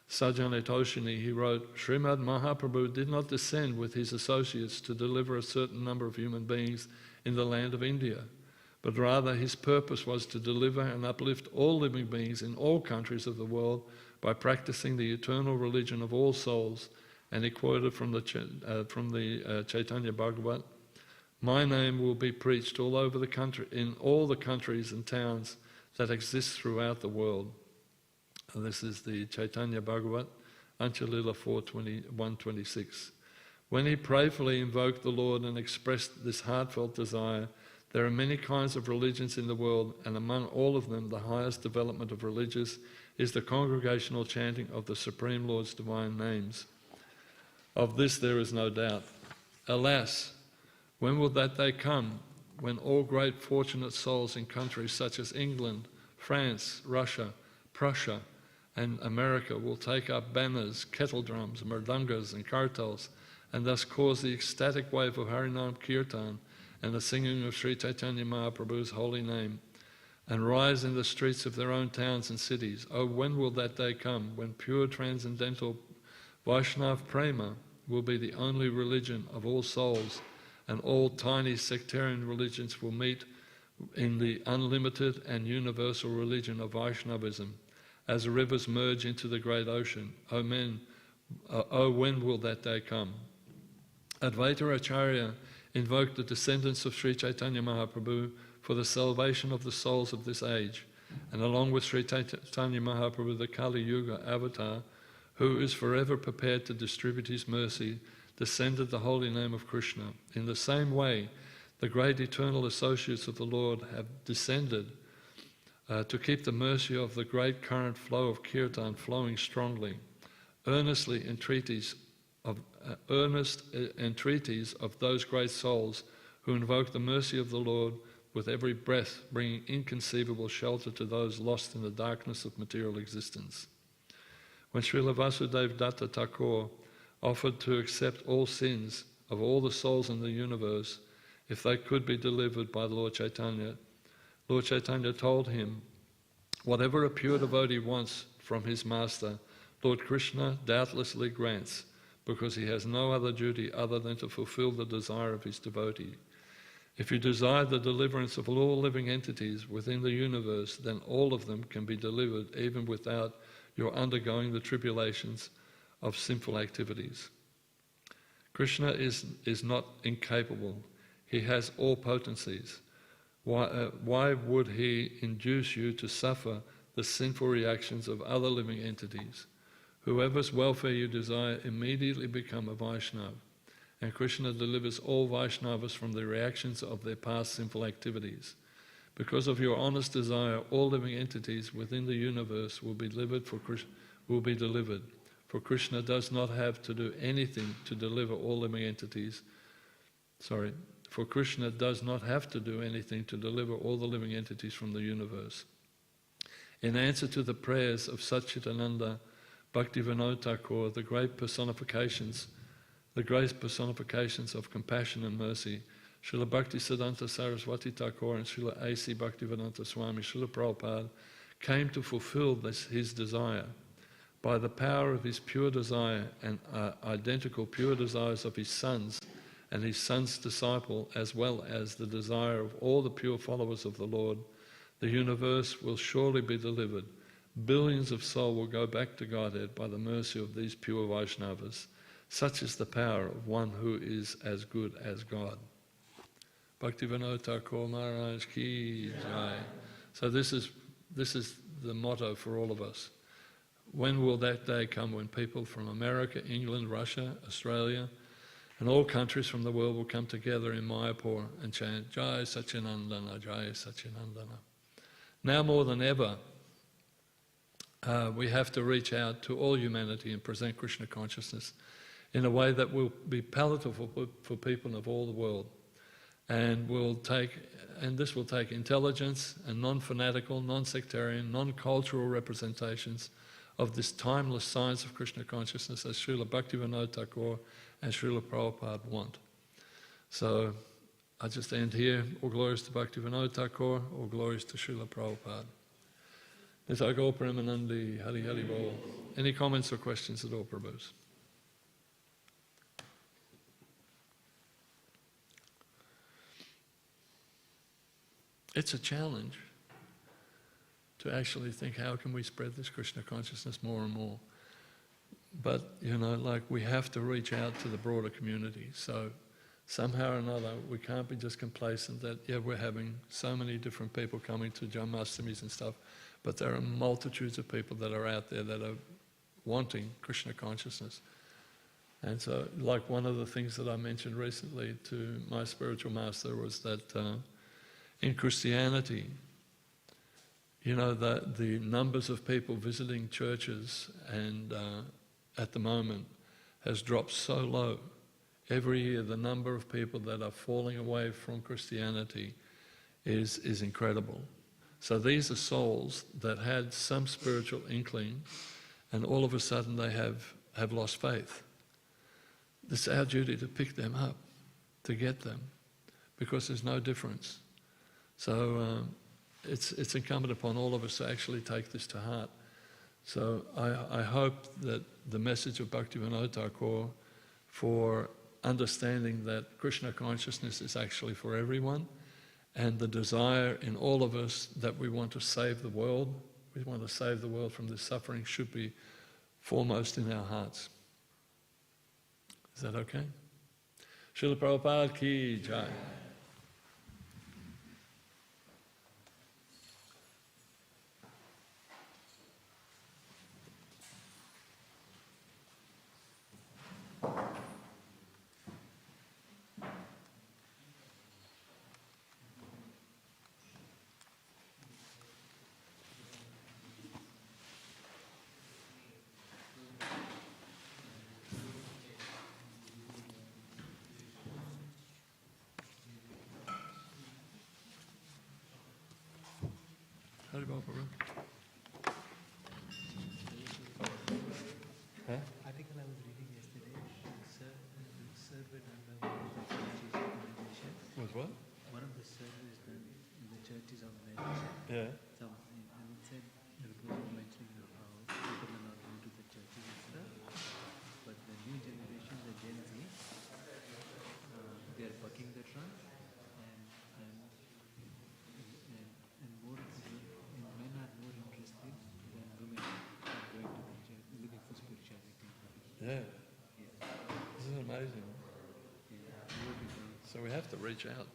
Sajjane Toshini, he wrote, Śrīmad Mahaprabhu did not descend with his associates to deliver a certain number of human beings in the land of India, but rather his purpose was to deliver and uplift all living beings in all countries of the world by practicing the eternal religion of all souls. And he quoted from the Chaitanya Bhāgavatam, my name will be preached all over the country, in all the countries and towns that exist throughout the world. And this is the Chaitanya Bhāgavatam, Anchalila 4:126. When he prayerfully invoked the Lord and expressed this heartfelt desire, there are many kinds of religions in the world, and among all of them the highest development of religious is the congregational chanting of the Supreme Lord's divine names. Of this there is no doubt. Alas, when will that day come, when all great fortunate souls in countries such as England, France, Russia, Prussia and America will take up banners, kettle drums, mridangas and kartals, and thus cause the ecstatic wave of Harinam Kirtan and the singing of Sri Chaitanya Mahaprabhu's holy name, and rise in the streets of their own towns and cities? Oh, when will that day come, when pure transcendental Vaishnava Prema will be the only religion of all souls, and all tiny sectarian religions will meet in the unlimited and universal religion of Vaishnavism, as rivers merge into the great ocean? Oh, when will that day come? Advaita-Acharya invoked the descendants of Sri Chaitanya Mahaprabhu for the salvation of the souls of this age, and along with Sri Chaitanya Mahaprabhu, the Kali Yuga avatar, who is forever prepared to distribute his mercy, descended the holy name of Krishna. In the same way, the great eternal associates of the Lord have descended to keep the mercy of the great current flow of Kirtan flowing strongly. earnest entreaties of those great souls who invoke the mercy of the Lord with every breath, bringing inconceivable shelter to those lost in the darkness of material existence. When Srila Vasudeva Thakur offered to accept all sins of all the souls in the universe if they could be delivered by Lord Chaitanya told him, whatever a pure devotee wants from his master, Lord Krishna doubtlessly grants, because he has no other duty other than to fulfill the desire of his devotee. If you desire the deliverance of all living entities within the universe, then all of them can be delivered even without your undergoing the tribulations of sinful activities. Krishna is not incapable. He has all potencies. Why would he induce you to suffer the sinful reactions of other living entities? Whoever's welfare you desire, immediately become a Vaishnava. And Krishna delivers all Vaishnavas from the reactions of their past sinful activities. Because of your honest desire, all living entities within the universe will be delivered. For Krishna does not have to do anything to deliver all living entities. For Krishna does not have to do anything to deliver all the living entities from the universe. In answer to the prayers of Saccidananda, Bhaktivinoda Thakura, the great personifications of compassion and mercy, Srila Bhaktisiddhanta Saraswati Thakur and Srila A.C. Bhaktivedanta Swami, Srila Prabhupada, came to fulfill his desire. By the power of his pure desire and identical pure desires of his sons and his son's disciple, as well as the desire of all the pure followers of the Lord, the universe will surely be delivered. Billions of souls will go back to Godhead by the mercy of these pure Vaishnavas. Such is the power of one who is as good as God. Bhaktivinoda Thakur Maharaj ki jai. So this is the motto for all of us. When will that day come when people from America, England, Russia, Australia, and all countries from the world will come together in Mayapur and chant Jai Saccinandana, Jai Saccinandana. Now more than ever, we have to reach out to all humanity and present Krishna consciousness in a way that will be palatable for people of all the world. And this will take intelligence and non-fanatical, non-sectarian, non-cultural representations of this timeless science of Krishna consciousness as Srila Bhaktivinoda Thakura and Srila Prabhupada want. So I just end here. All glories to Bhaktivinoda Thakura, all glories to Srila Prabhupada. Nitya Premanandi, Hari Hari Bol. Any comments or questions at all, Prabhus? It's a challenge to actually think, how can we spread this Krishna consciousness more and more? But, we have to reach out to the broader community. So somehow or another, we can't be just complacent that, we're having so many different people coming to Janmastamis and stuff, but there are multitudes of people that are out there that are wanting Krishna consciousness. And so, like one of the things that I mentioned recently to my spiritual master was that in Christianity, the numbers of people visiting churches and at the moment has dropped so low. Every year the number of people that are falling away from Christianity is incredible. So these are souls that had some spiritual inkling and all of a sudden they have lost faith. It's our duty to pick them up, to get them, because there's no difference. So it's incumbent upon all of us to actually take this to heart. So I hope that the message of Bhaktivinoda Thakura for understanding that Krishna consciousness is actually for everyone, and the desire in all of us that we want to save the world, we want to save the world from this suffering, should be foremost in our hearts. Is that okay? Srila Prabhupada ki jai. stories of meditation. Yeah. Some, and it said, the Prabhu mentioning how people are not going to the churches and stuff, but the new generation, the Gen Z, they are bucking the trend, and more people, and men are more interested than women are going to the church, looking for spirituality. Yeah. Yeah. This is amazing. Yeah. More people. So we have to reach out.